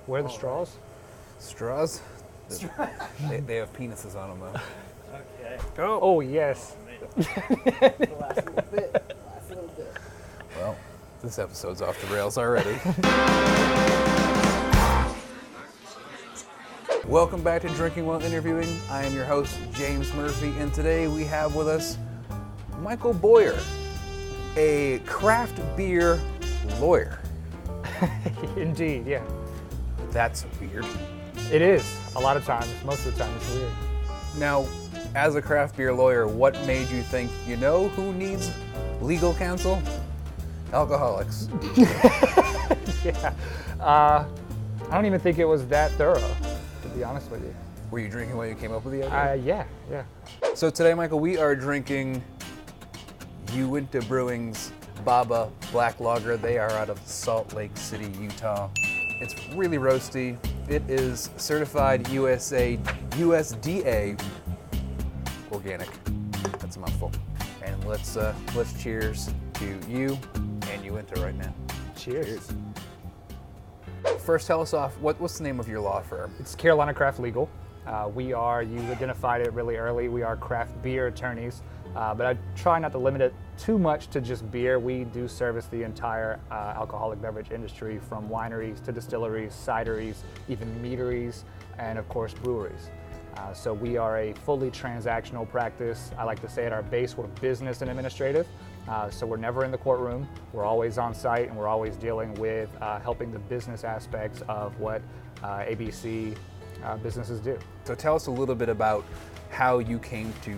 Where are the straws? Straws? They have penises on them, though. Okay. Go. Oh, yes. The last little bit. Well, this episode's off the rails already. Welcome back to Drinking While Interviewing. I am your host, James Murphy, and today we have with us Michael Boyer, a craft beer lawyer. Indeed, yeah. That's weird. It is. A lot of times, most of the time, it's weird. Now, as a craft beer lawyer, what made you think, you know who needs legal counsel? Alcoholics. Yeah. I don't even think it was that thorough, to be honest with you. Were you drinking when you came up with the idea? Yeah. So today, Michael, we are drinking Uinta Brewing's Baba Black Lager. They are out of Salt Lake City, Utah. It's really roasty. It is certified USDA organic. That's a mouthful. And let's cheers to you and Uinta right now. Cheers. First, tell us off, what's the name of your law firm? It's Carolina Craft Legal. You identified it really early, we are craft beer attorneys, but I try not to limit it too much to just beer. We do service the entire alcoholic beverage industry, from wineries to distilleries, cideries, even meaderies, and of course breweries. So we are a fully transactional practice. I like to say at our base we're business and administrative. So we're never in the courtroom. We're always on site, and we're always dealing with helping the business aspects of what ABC businesses do. So tell us a little bit about how you came to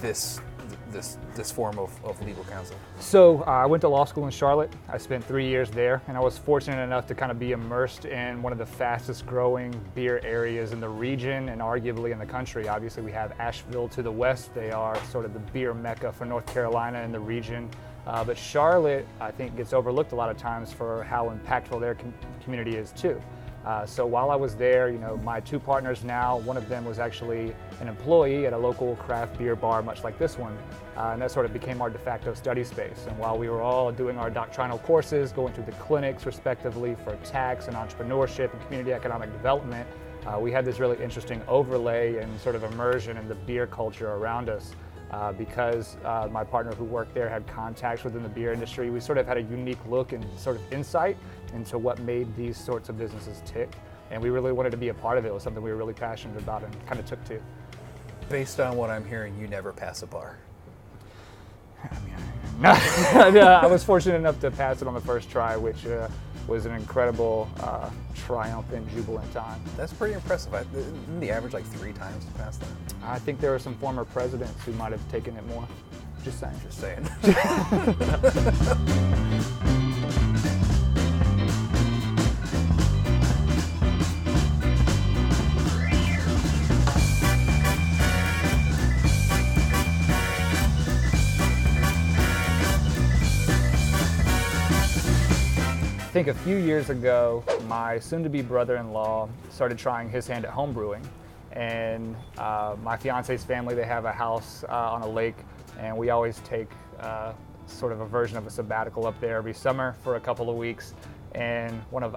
this form of legal counsel. So I went to law school in Charlotte. I spent 3 years there, and I was fortunate enough to kind of be immersed in one of the fastest growing beer areas in the region and arguably in the country. Obviously we have Asheville to the west. They are sort of the beer mecca for North Carolina and the region. But Charlotte, I think, gets overlooked a lot of times for how impactful their community is too. So while I was there, my two partners now, one of them was actually an employee at a local craft beer bar, much like this one, and that sort of became our de facto study space. And while we were all doing our doctrinal courses, going through the clinics respectively for tax and entrepreneurship and community economic development, we had this really interesting overlay and sort of immersion in the beer culture around us. Because my partner who worked there had contacts within the beer industry, we sort of had a unique look and sort of insight into what made these sorts of businesses tick. And we really wanted to be a part of it. It was something we were really passionate about and kind of took to. Based on what I'm hearing, you never pass a bar. I was fortunate enough to pass it on the first try, which was an incredible triumph and jubilant time. That's pretty impressive. Isn't the average like 3 times to pass that? I think there were some former presidents who might have taken it more. Just saying. Just saying. I think a few years ago, my soon-to-be brother-in-law started trying his hand at home brewing. And my fiance's family, they have a house on a lake, and we always take sort of a version of a sabbatical up there every summer for a couple of weeks. And one of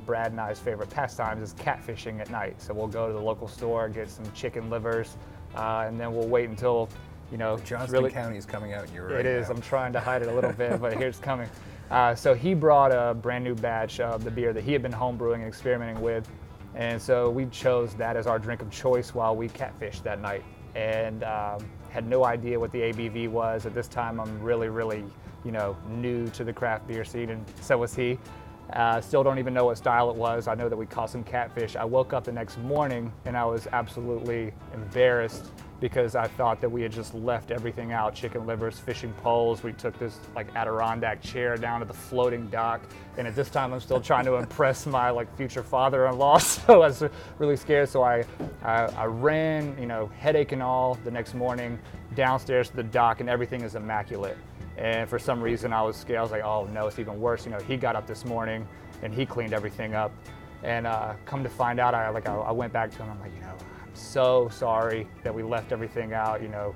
Brad and I's favorite pastimes is catfishing at night. So we'll go to the local store, get some chicken livers, and then we'll wait until, Johnston County is coming out in your right It is. now. I'm trying to hide it a little bit, but here's coming. So he brought a brand new batch of the beer that he had been home brewing and experimenting with. And so we chose that as our drink of choice while we catfished that night. And had no idea what the ABV was. At this time, I'm really, new to the craft beer scene, and so was he. Still don't even know what style it was. I know that we caught some catfish. I woke up the next morning and I was absolutely embarrassed because I thought that we had just left everything out. Chicken livers, fishing poles. We took this Adirondack chair down to the floating dock. And at this time I'm still trying to impress my future father-in-law. So I was really scared. So I ran, headache and all, the next morning downstairs to the dock, and everything is immaculate. And for some reason I was scared. I was like, oh no, it's even worse. He got up this morning and he cleaned everything up. And come to find out, I went back to him. I'm like, I'm so sorry that we left everything out. I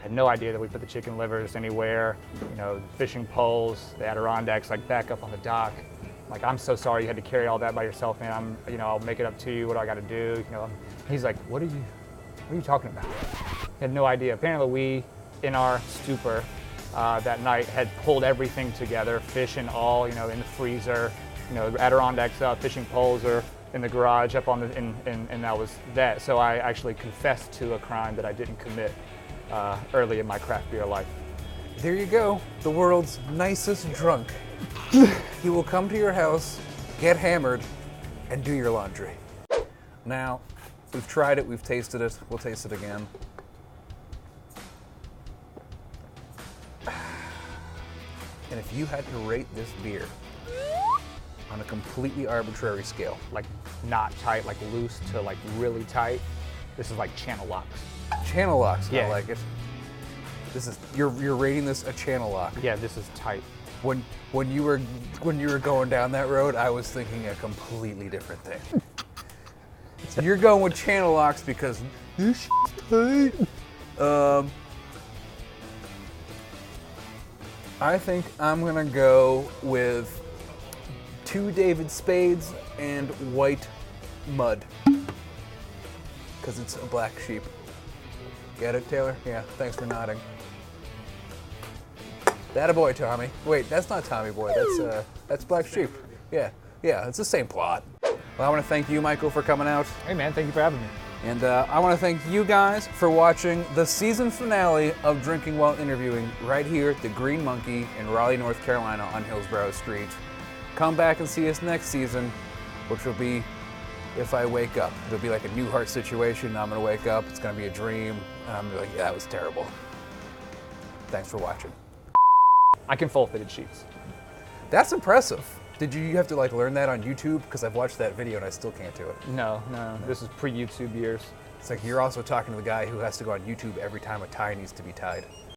had no idea that we put the chicken livers anywhere. The fishing poles, the Adirondacks back up on the dock. Like, I'm so sorry you had to carry all that by yourself, man. I'll make it up to you. What do I got to do? He's like, what are you talking about? He had no idea. Apparently we, in our stupor that night, had pulled everything together, fish and all, in the freezer, Adirondacks up, fishing poles are in the garage up on the, and that was that. So I actually confessed to a crime that I didn't commit early in my craft beer life. There you go, the world's nicest drunk. He will come to your house, get hammered, and do your laundry. Now, we've tried it, we've tasted it, we'll taste it again. And if you had to rate this beer on a completely arbitrary scale, Like not tight, like loose to like really tight, this is like channel locks. channel locks, I Yeah. like it. This is you're rating this a channel lock. Yeah, this is tight. When you were going down that road, I was thinking a completely different thing. So you're going with channel locks because this shit's tight. I think I'm gonna go with 2 David Spades and white mud because it's a black sheep. Get it, Taylor? Yeah. Thanks for nodding. That a boy, Tommy. Wait, that's not Tommy Boy. That's Black Sheep. Yeah, it's the same plot. Well, I want to thank you, Michael, for coming out, Hey man, thank you for having me. and I want to thank you guys for watching the season finale of Drinking While Interviewing right here at the Green Monkey in Raleigh, North Carolina, on Hillsborough Street. Come back and see us next season, which will be if I wake up. It'll be like a Newhart situation. I'm gonna wake up. It's gonna be a dream. And I'm gonna be like, yeah, that was terrible. Thanks for watching. I can fold fitted sheets. That's impressive. Did you have to like learn that on YouTube? Because I've watched that video and I still can't do it. No, this is pre-YouTube years. It's like you're also talking to the guy who has to go on YouTube every time a tie needs to be tied.